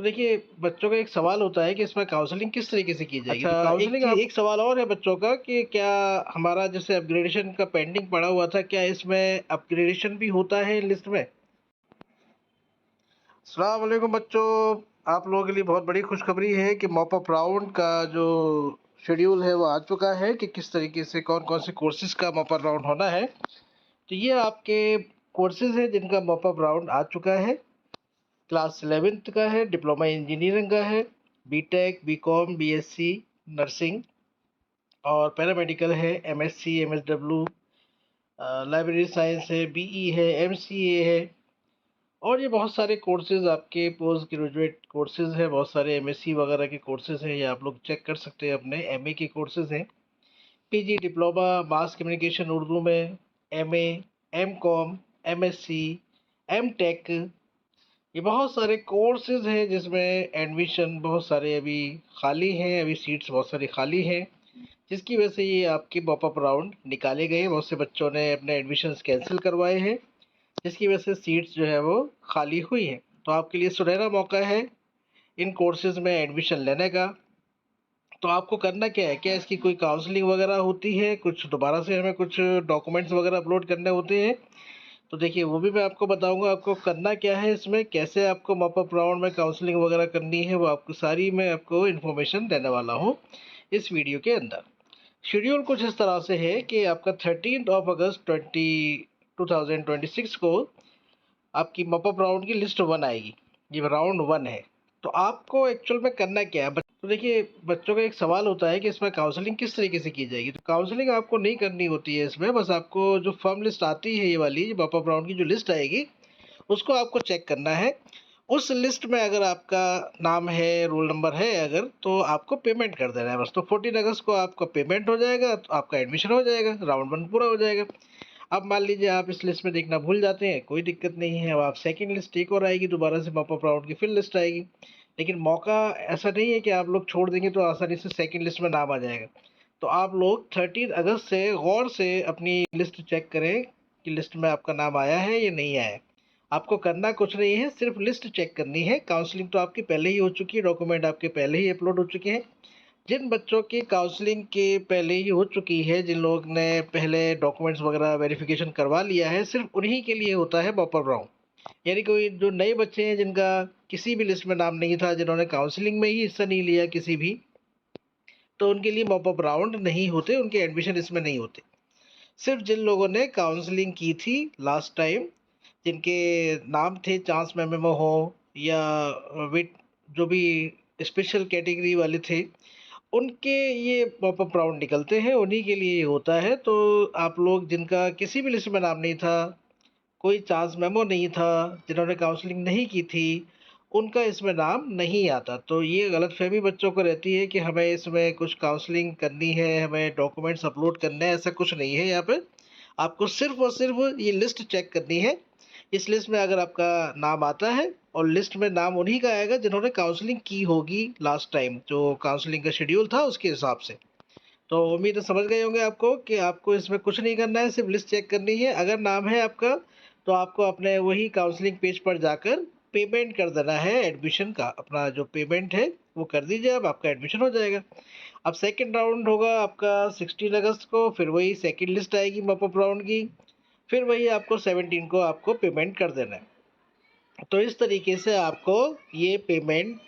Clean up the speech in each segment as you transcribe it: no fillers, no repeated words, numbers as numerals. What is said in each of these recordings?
तो देखिए, बच्चों का एक सवाल होता है कि इसमें काउंसलिंग किस तरीके से की जाएगी? तो अच्छा, काउंसलिंग एक सवाल और है बच्चों का कि क्या हमारा जैसे अपग्रेडेशन का पेंडिंग पड़ा हुआ था, क्या इसमें अपग्रेडेशन भी होता है लिस्ट में? अस्सलाम वालेकुम बच्चों, आप लोगों के लिए बहुत बड़ी खुशखबरी है कि मॉप अप राउंड का जो शेड्यूल है वो आ चुका है कि किस तरीके से कौन-कौन से कोर्सेज़ का मॉप अप राउंड होना है। तो ये आपके कोर्सेज़ हैं जिनका मॉप अप राउंड आ चुका है। क्लास 11th का है, डिप्लोमा इंजीनियरिंग का है, बीटेक, बीकॉम, बीएससी, नर्सिंग और पैरामेडिकल है, एमएससी, एमएसडब्ल्यू, लाइब्रेरी साइंस है, बीई है, एमसीए है और ये बहुत सारे कोर्सेज़ आपके पोस्ट ग्रेजुएट कोर्सेज़ हैं, बहुत सारे एमएससी वगैरह के कोर्सेज़ हैं, ये आप लोग चेक कर सकते हैं अपने एमए के कोर्सेज़ हैं, PG, diploma, mass communication Urdu में, एमए, एमकॉम, एमएससी, एमटेक ये बहुत सारे कोर्सेज़ हैं जिसमें एडमिशन बहुत सारे अभी खाली हैं, अभी सीट्स बहुत सारी खाली हैं, जिसकी वजह से ये आपके पॉप अप राउंड निकाले गए हैं। बहुत से बच्चों ने अपने एडमिशन्स कैंसल करवाए हैं, जिसकी वजह से सीट्स जो है वो खाली हुई हैं। तो आपके लिए सुनहरा मौका है इन कोर्सेज़ में एडमिशन लेने का। तो आपको करना क्या है? क्या इसकी कोई काउंसलिंग वगैरह होती है? कुछ दोबारा से हमें कुछ डॉक्यूमेंट्स वगैरह अपलोड करने होते हैं? तो देखिए वो भी मैं आपको बताऊँगा आपको करना क्या है इसमें, कैसे आपको मॉप अप राउंड में काउंसलिंग वगैरह करनी है, वो आपको सारी मैं आपको इन्फॉर्मेशन देने वाला हूँ, इस वीडियो के अंदर। शेड्यूल कुछ इस तरह से है कि आपका 13th ऑफ अगस्त 2026 को आपकी मॉप अप राउंड की लिस्ट 1 आएगी। ये राउंड 1 है। तो आपको एक्चुअल में करना क्या है? तो देखिए बच्चों का एक सवाल होता है कि इसमें काउंसलिंग किस तरीके से की जाएगी? तो काउंसलिंग आपको नहीं करनी होती है इसमें, बस आपको जो फर्म लिस्ट आती है ये वाली मॉप अप राउंड की जो लिस्ट आएगी, उसको आपको चेक करना है। उस लिस्ट में अगर आपका नाम है, रोल नंबर है अगर, तो आपको पेमेंट कर देना है बस। तो 14 अगस्त को आपका पेमेंट हो जाएगा, तो आपका एडमिशन हो जाएगा, राउंड 1 पूरा हो जाएगा। अब मान लीजिए आप इस लिस्ट में देखना भूल जाते हैं, कोई दिक्कत नहीं है, अब आप सेकंड लिस्ट एक और आएगी, दोबारा से मॉप अप राउंड की फिर लिस्ट आएगी। लेकिन मौका ऐसा नहीं है कि आप लोग छोड़ देंगे तो आसानी से सेकंड लिस्ट में नाम आ जाएगा। तो आप लोग 13 अगस्त से गौर से अपनी लिस्ट चेक करें कि लिस्ट में आपका नाम आया है या नहीं आया है। आपको करना कुछ नहीं है, सिर्फ लिस्ट चेक करनी है। काउंसलिंग तो आपकी पहले ही हो चुकी है, डॉक्यूमेंट आपके पहले ही अपलोड हो चुके हैं। जिन बच्चों की काउंसलिंग के पहले ही हो चुकी है, जिन लोग ने पहले डॉक्यूमेंट्स वगैरह वेरिफिकेशन करवा लिया है, सिर्फ उन्हीं के लिए होता है मॉप अप राउंड। यानी कोई जो नए बच्चे हैं जिनका किसी भी लिस्ट में नाम नहीं था, जिन्होंने काउंसलिंग में ही हिस्सा नहीं लिया किसी भी, तो उनके लिए मॉप अप राउंड नहीं होते, उनके एडमिशन इसमें नहीं होते। सिर्फ जिन लोगों ने काउंसलिंग की थी लास्ट टाइम, जिनके नाम थे चांस मेमो हो या विद जो भी स्पेशल कैटेगरी वाले थे, उनके ये पॉपअप राउंड निकलते हैं, उन्हीं के लिए ये होता है। तो आप लोग जिनका किसी भी लिस्ट में नाम नहीं था, कोई चांस मेमो नहीं था, जिन्होंने काउंसलिंग नहीं की थी, उनका इसमें नाम नहीं आता। तो ये गलतफ़हमी बच्चों को रहती है कि हमें इसमें कुछ काउंसलिंग करनी है, हमें डॉक्यूमेंट्स अपलोड करने हैं, ऐसा कुछ नहीं है यहाँ पे। आपको सिर्फ़ और सिर्फ़ ये लिस्ट चेक करनी है। इस लिस्ट में अगर आपका नाम आता है और लिस्ट में नाम उन्हीं का आएगा जिन्होंने काउंसलिंग की होगी लास्ट टाइम, जो काउंसलिंग का शेड्यूल था उसके हिसाब से। तो उम्मीद है समझ गए होंगे आपको कि आपको इसमें कुछ नहीं करना है, सिर्फ लिस्ट चेक करनी है। अगर नाम है आपका, तो आपको अपने वही काउंसलिंग पेज पर जाकर पेमेंट कर देना है एडमिशन का। अपना जो पेमेंट है, वो कर दीजिए, अब आपका एडमिशन हो जाएगा। अब सेकंड राउंड होगा आपका 16 अगस्त को, फिर वही सेकंड लिस्ट आएगी मॉप अप राउंड की, फिर वही आपको 17 को आपको पेमेंट कर देना है। तो इस तरीके से आपको ये पेमेंट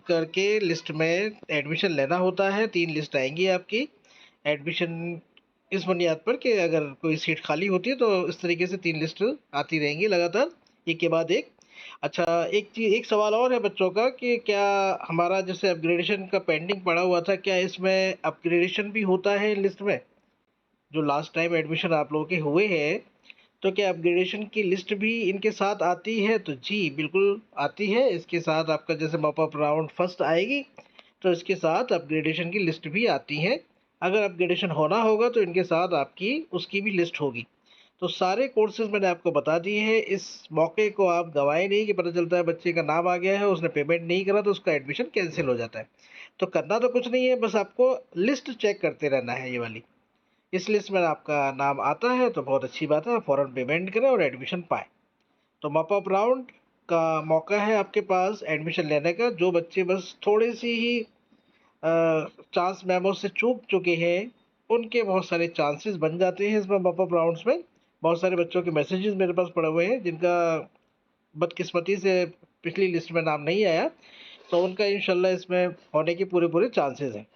करके लिस्ट में एडमिशन लेना होता है। 3 लिस्ट आएँगी आपकी एडमिशन इस बुनियाद पर कि अगर कोई सीट खाली होती है तो इस तरीके से 3 लिस्ट आती रहेंगी लगातार, एक के बाद एक। अच्छा, एक सवाल और है बच्चों का कि क्या हमारा जैसे अपग्रेडेशन का पेंडिंग पड़ा हुआ था, क्या इसमें अपग्रेडेशन भी होता है लिस्ट में? जो लास्ट टाइम एडमिशन आप लोगों के हुए हैं, तो क्या अपग्रेडेशन की लिस्ट भी इनके साथ आती है? तो जी, बिल्कुल आती है। इसके साथ आपका जैसे मॉप अप राउंड फर्स्ट आएगी, तो इसके साथ अपग्रेडेशन की लिस्ट भी आती है। अगर अपग्रेडेशन होना होगा तो इनके साथ आपकी उसकी भी लिस्ट होगी। तो सारे कोर्सेज़ मैंने आपको बता दिए हैं। इस मौके को आप गँवाएँ नहीं कि पता चलता है बच्चे का नाम आ गया है, उसने पेमेंट नहीं करा तो उसका एडमिशन कैंसल हो जाता है। तो करना तो कुछ नहीं है, बस आपको लिस्ट चेक करते रहना है ये वाली। इस लिस्ट में आपका नाम आता है तो बहुत अच्छी बात है, आप फ़ौरन पेमेंट करें और एडमिशन पाएँ। तो मॉप अप राउंड का मौका है आपके पास एडमिशन लेने का। जो बच्चे बस थोड़ी-सी ही चांस मेमो से चूक चुके हैं, उनके बहुत सारे चांसेस बन जाते हैं इसमें मॉपअप राउंड्स में। बहुत सारे बच्चों के मैसेजेस मेरे पास पड़े हुए हैं, जिनका बदकिस्मती से पिछली लिस्ट में नाम नहीं आया, तो उनका इंशाल्लाह इसमें होने के पूरे-पूरे चांसेस हैं।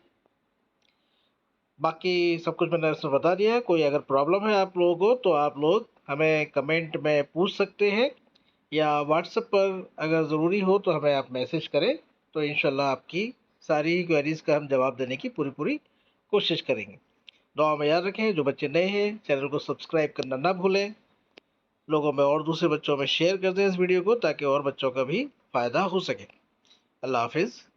बाकी सब कुछ मैंने इसमें बता दिया है। कोई अगर प्रॉब्लम है आप लोगों को, तो आप लोग हमें कमेंट में पूछ सकते हैं, या व्हाट्सएप पर अगर ज़रूरी हो तो हमें आप मैसेज करें, तो इंशाल्लाह आपकी सारी ही क्वेरीज़ का हम जवाब देने की पूरी-पूरी कोशिश करेंगे। दुआ में याद रखें, जो बच्चे नए हैं चैनल को सब्सक्राइब करना ना भूलें। लोगों में और दूसरे बच्चों में शेयर कर दें इस वीडियो को, ताकि और बच्चों का भी फ़ायदा हो सके। अल्लाह हाफ़िज़।